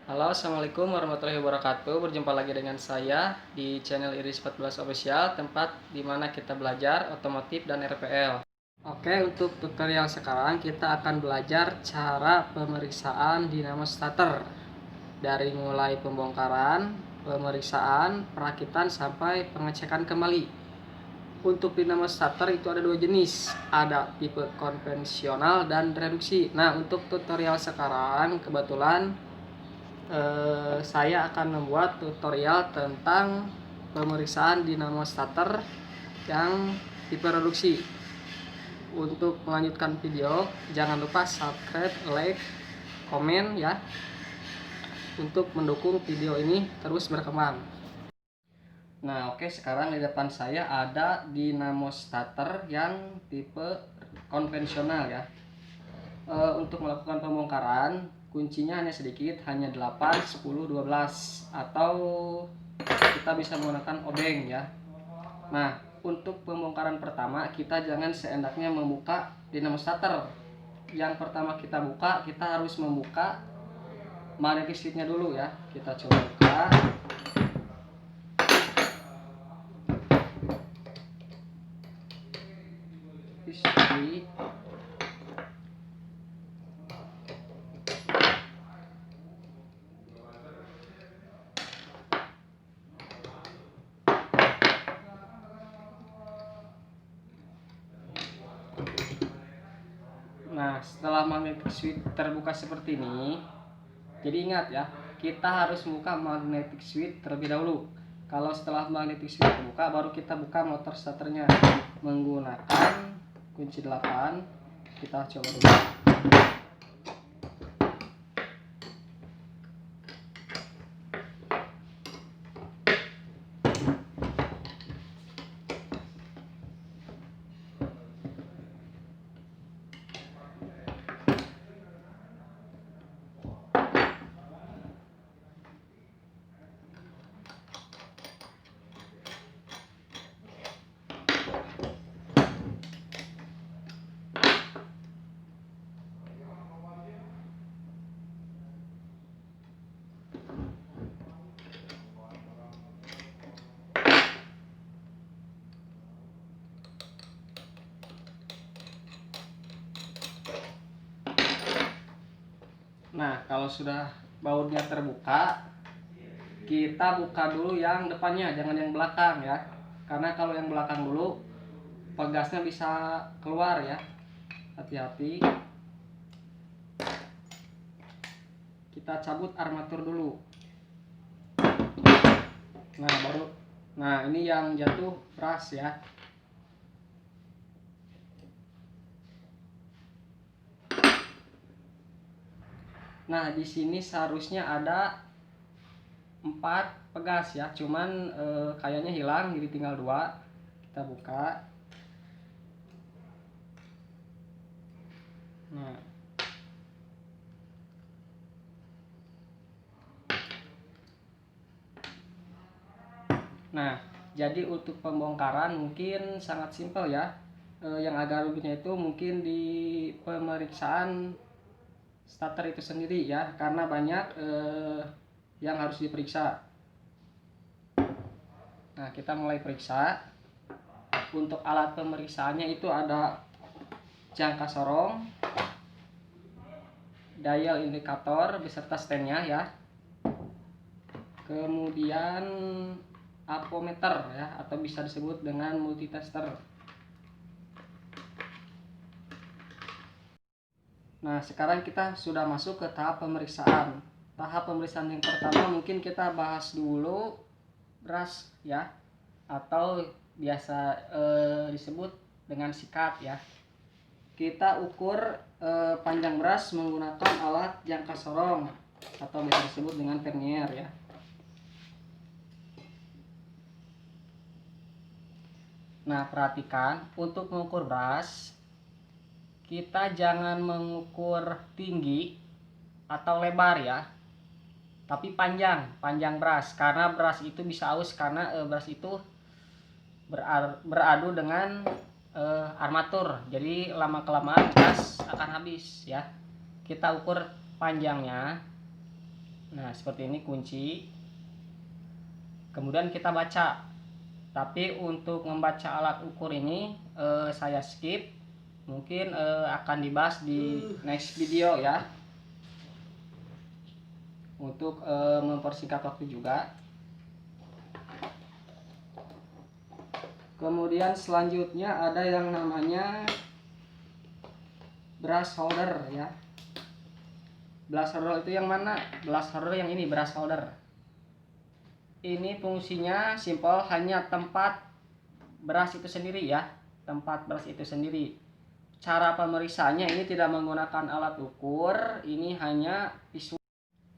Halo, assalamualaikum warahmatullahi wabarakatuh. Berjumpa lagi dengan saya di channel Iris 14 Official, tempat di mana kita belajar otomotif dan RPL. Oke, untuk tutorial sekarang kita akan belajar cara pemeriksaan dinamo starter dari mulai pembongkaran, pemeriksaan, perakitan sampai pengecekan kembali. Untuk dinamo starter itu ada dua jenis, ada tipe konvensional dan reduksi. Nah, untuk tutorial sekarang kebetulan saya akan membuat tutorial tentang pemeriksaan dinamo starter yang tipe reduksi. Untuk melanjutkan video, jangan lupa subscribe, like, komen ya, untuk mendukung video ini terus berkembang. Nah, oke, sekarang di depan saya ada dinamo starter yang tipe konvensional ya. Untuk melakukan pembongkaran, kuncinya hanya sedikit, hanya 8, 10, 12, atau kita bisa menggunakan obeng ya. Nah, untuk pembongkaran pertama kita jangan seenaknya membuka dinamo starter. Yang pertama kita buka, kita harus membuka magnetic switch-nya dulu ya. Kita coba buka. Switch. Nah, setelah magnetic switch terbuka seperti ini, jadi ingat ya, kita harus buka magnetic switch terlebih dahulu. Kalau setelah magnetic switch terbuka, baru kita buka motor starternya menggunakan kunci 8. Kita coba dulu. Nah, kalau sudah bautnya terbuka, kita buka dulu yang depannya, jangan yang belakang ya. Karena kalau yang belakang dulu, pegasnya bisa keluar ya. Hati-hati. Kita cabut armatur dulu. Nah, baru. Nah, ini yang jatuh bras ya. Nah, di sini seharusnya ada 4 pegas ya, cuman kayaknya hilang, jadi tinggal 2. Kita buka. Nah, jadi untuk pembongkaran mungkin sangat simpel ya. Yang agak rumitnya itu mungkin di pemeriksaan starter itu sendiri ya, karena banyak yang harus diperiksa. Nah, kita mulai periksa. Untuk alat pemeriksaannya itu ada jangka sorong, dial indikator beserta standnya ya, kemudian ampometer ya, atau bisa disebut dengan multitester. Nah, sekarang kita sudah masuk ke tahap pemeriksaan. Tahap pemeriksaan yang pertama mungkin kita bahas dulu bras ya, atau biasa disebut dengan sikat ya. Kita ukur panjang bras menggunakan alat jangka sorong atau bisa disebut dengan vernier ya. Nah, perhatikan untuk mengukur bras, kita jangan mengukur tinggi atau lebar ya, tapi panjang bras, karena bras itu bisa aus, karena bras itu beradu dengan armatur, jadi lama kelamaan gas akan habis ya. Kita ukur panjangnya. Nah, seperti ini kunci. Kemudian kita baca. Tapi untuk membaca alat ukur ini saya skip. Mungkin akan dibahas di next video ya. Untuk mempersingkat waktu juga. Kemudian selanjutnya ada yang namanya brush holder ya. Brush holder itu yang mana? Brush holder yang ini, brush holder. Ini fungsinya simpel, hanya tempat brush itu sendiri ya. Tempat brush itu sendiri. Cara pemeriksaannya ini tidak menggunakan alat ukur, ini hanya visual.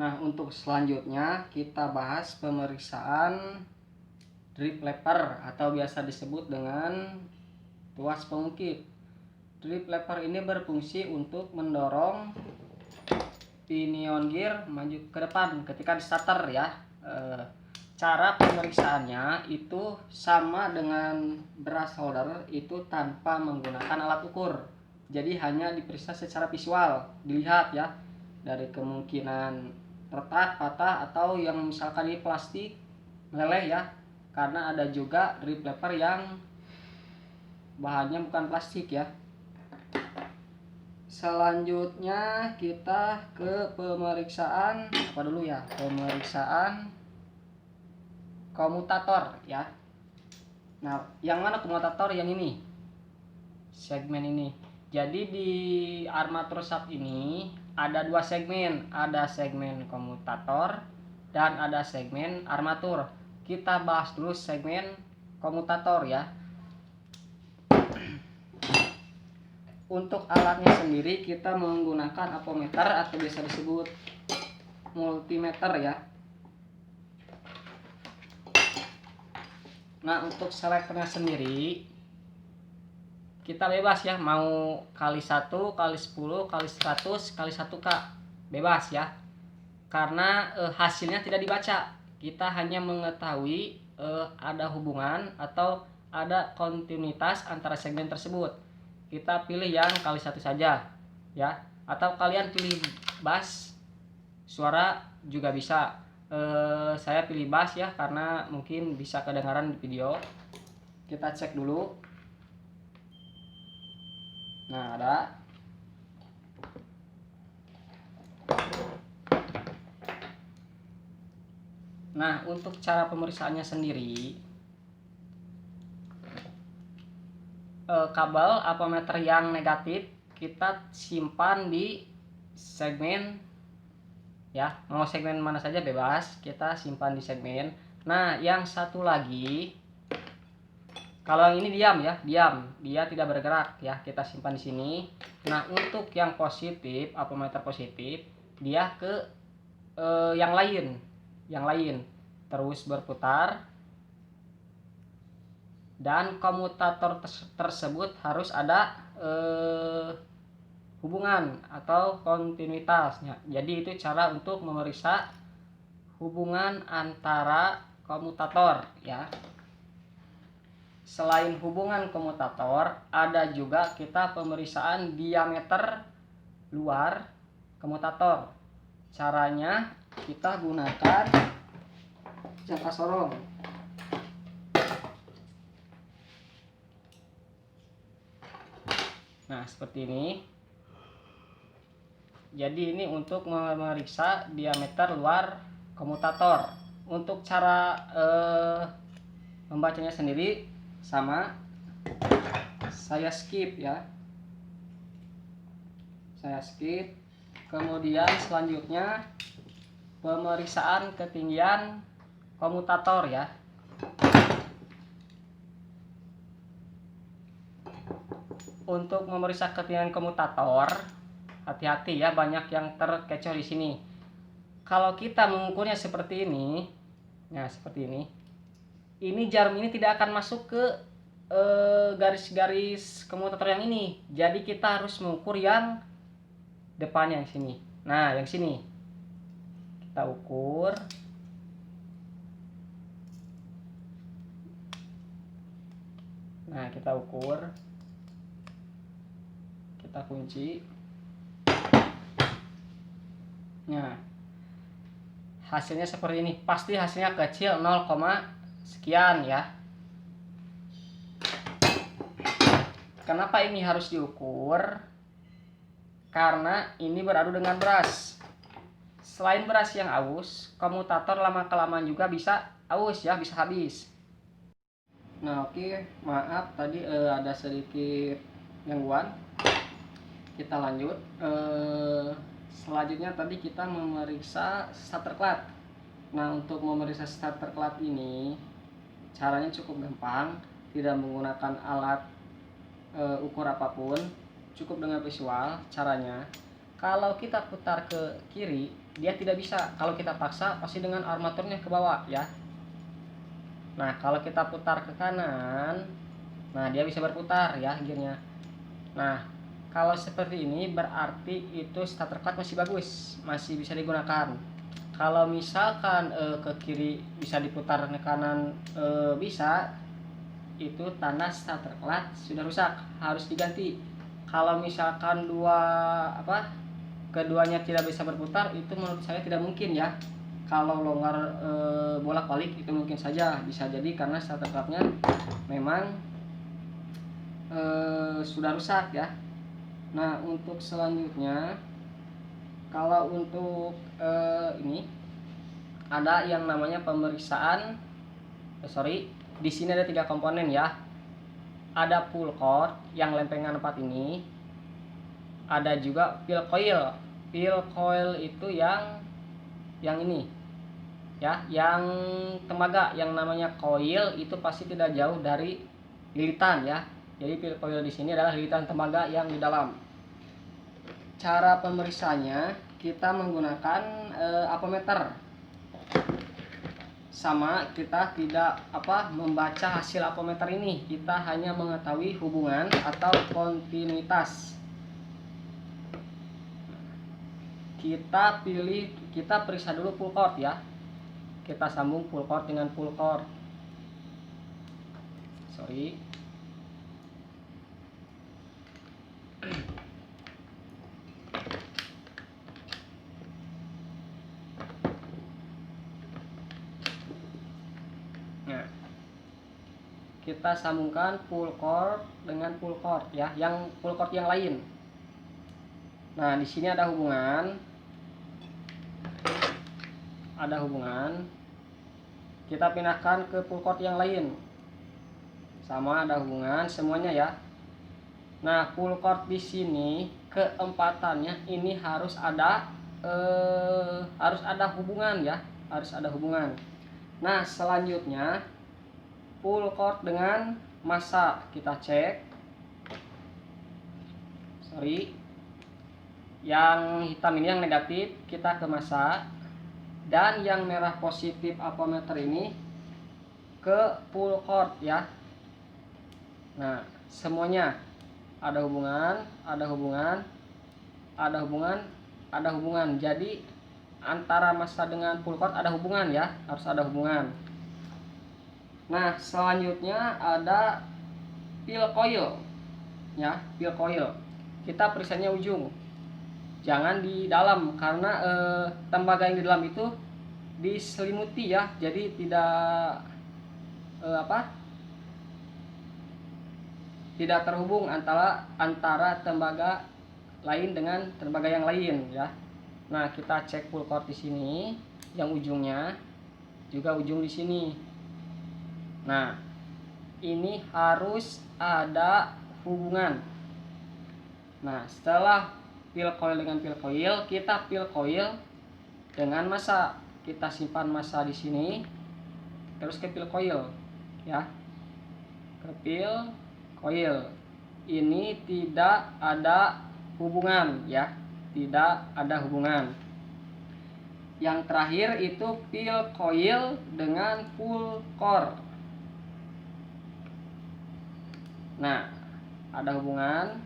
Nah, untuk selanjutnya kita bahas pemeriksaan drip lever atau biasa disebut dengan tuas pengukir. Drip lever ini berfungsi untuk mendorong pinion gear maju ke depan ketika di starter ya. Cara pemeriksaannya itu sama dengan brush holder, itu tanpa menggunakan alat ukur. Jadi hanya diperiksa secara visual, dilihat ya, dari kemungkinan retak, patah, atau yang misalkan ini plastik meleleh ya. Karena ada juga drip lever yang bahannya bukan plastik ya. Selanjutnya kita ke pemeriksaan apa dulu ya? Pemeriksaan komutator ya. Nah, yang mana komutator? Yang ini, segmen ini. Jadi di armatur shaft ini ada dua segmen, ada segmen komutator dan ada segmen armatur. Kita bahas dulu segmen komutator ya. Untuk alatnya sendiri kita menggunakan apometer atau biasa disebut multimeter ya. Nah, untuk selektornya sendiri kita bebas ya, mau kali 1, kali 10, kali 100, kali 1K, bebas ya. Karena hasilnya tidak dibaca, kita hanya mengetahui ada hubungan atau ada kontinuitas antara segmen tersebut. Kita pilih yang kali 1 saja ya, atau kalian pilih bass suara juga bisa. Saya pilih bass ya, karena mungkin bisa kedengaran di video. Kita cek dulu. Nah, ada. Nah, untuk cara pemeriksaannya sendiri, kabel apometer yang negatif kita simpan di segmen ya, mau segmen mana saja bebas, kita simpan di segmen. Nah, yang satu lagi, kalau yang ini diam ya, diam, dia tidak bergerak ya, kita simpan di sini. Nah, untuk yang positif, apometer positif, dia ke yang lain terus berputar, dan komutator tersebut harus ada hubungan atau kontinuitasnya. Jadi itu cara untuk memeriksa hubungan antara komutator ya. Selain hubungan komutator, ada juga kita pemeriksaan diameter luar komutator. Caranya kita gunakan jangka sorong. Nah, seperti ini. Jadi ini untuk memeriksa diameter luar komutator. Untuk cara membacanya sendiri sama, saya skip ya. Saya skip. Kemudian selanjutnya pemeriksaan ketinggian komutator ya. Untuk memeriksa ketinggian komutator, hati-hati ya, banyak yang terkecoh di sini. Kalau kita mengukurnya seperti ini, nah seperti ini jarum ini tidak akan masuk ke garis-garis komutator yang ini. Jadi kita harus mengukur yang depannya, yang sini. Nah, yang sini kita ukur. Nah, kita ukur, kita kunci. Nah, hasilnya seperti ini. Pasti hasilnya kecil 0, sekian ya. Kenapa ini harus diukur? Karena ini beradu dengan beras. Selain beras yang aus, komutator lama-kelamaan juga bisa aus ya, bisa habis. Nah oke, maaf tadi ada sedikit gangguan. Kita lanjut. Selanjutnya tadi kita memeriksa starter clutch. Nah untuk memeriksa starter clutch ini caranya cukup gampang, tidak menggunakan alat ukur apapun, cukup dengan visual. Caranya, kalau kita putar ke kiri dia tidak bisa, kalau kita paksa pasti dengan armaturnya ke bawah ya. Nah kalau kita putar ke kanan, nah dia bisa berputar ya gearnya. Nah kalau seperti ini berarti itu starter clutch masih bagus, masih bisa digunakan. Kalau misalkan ke kiri bisa diputar, ke kanan bisa, itu tanda starter clutch sudah rusak, harus diganti. Kalau misalkan keduanya tidak bisa berputar, itu menurut saya tidak mungkin ya. Kalau longgar bolak-balik itu mungkin saja, bisa jadi karena starter clutch-nya memang sudah rusak ya. Nah untuk selanjutnya, kalau untuk ini ada yang namanya pemeriksaan. Di sini ada 3 komponen ya. Ada pull cord yang lempengan 4 ini. Ada juga peel coil. Peel coil itu yang ini ya, yang tembaga, yang namanya coil itu pasti tidak jauh dari lilitan ya. Jadi peel coil di sini adalah lilitan tembaga yang di dalam. Cara pemeriksaannya kita menggunakan apometer. Sama, kita tidak membaca hasil apometer ini, kita hanya mengetahui hubungan atau kontinuitas. Kita periksa dulu pull cord ya. Kita sambung pull cord dengan pull cord. Nah, kita sambungkan pull cord dengan pull cord ya, yang pull cord yang lain. Nah, di sini ada hubungan. Kita pindahkan ke pull cord yang lain. Sama, ada hubungan semuanya ya. Nah, pull cord di sini keempatannya ini harus ada hubungan ya, harus ada hubungan. Nah, selanjutnya pull cord dengan massa kita cek. Yang hitam ini yang negatif, kita ke massa, dan yang merah positif apometer ini ke pull cord ya. Nah, semuanya ada hubungan. Jadi antara massa dengan pull cord ada hubungan ya, harus ada hubungan. Nah, selanjutnya ada peel coil ya, peel coil. Kita periksanya ujung, jangan di dalam, karena tembaga yang di dalam itu diselimuti ya, jadi tidak tidak terhubung antara tembaga lain dengan tembaga yang lain ya. Nah, kita cek pull cord di sini, yang ujungnya juga ujung di sini. Nah, ini harus ada hubungan. Nah, setelah peel coil dengan peel coil, kita peel coil dengan massa. Kita simpan massa di sini, terus ke peel coil ya, ke peel coil. Ini tidak ada hubungan ya, tidak ada hubungan. Yang terakhir itu peel coil dengan pull cord. Nah, ada hubungan.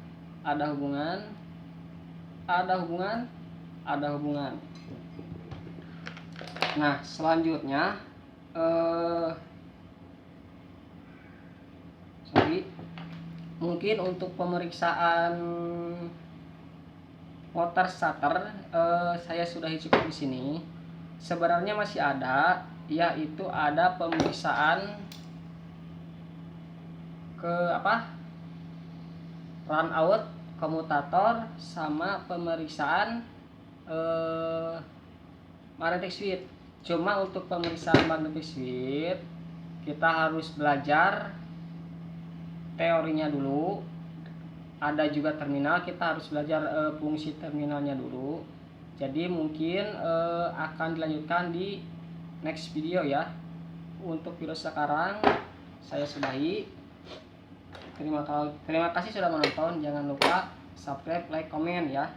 Nah, selanjutnya mungkin untuk pemeriksaan motor starter saya sudah cukup di sini. sebenarnya masih ada, yaitu ada pemeriksaan ke run out komutator sama pemeriksaan magnetic switch. Cuma untuk pemeriksaan magnetic switch kita harus belajar teorinya dulu, ada juga terminal, kita harus belajar fungsi terminalnya dulu. Jadi mungkin akan dilanjutkan di next video ya. Untuk video sekarang saya sudahi. Terima kasih sudah menonton. Jangan lupa subscribe, like, komen ya.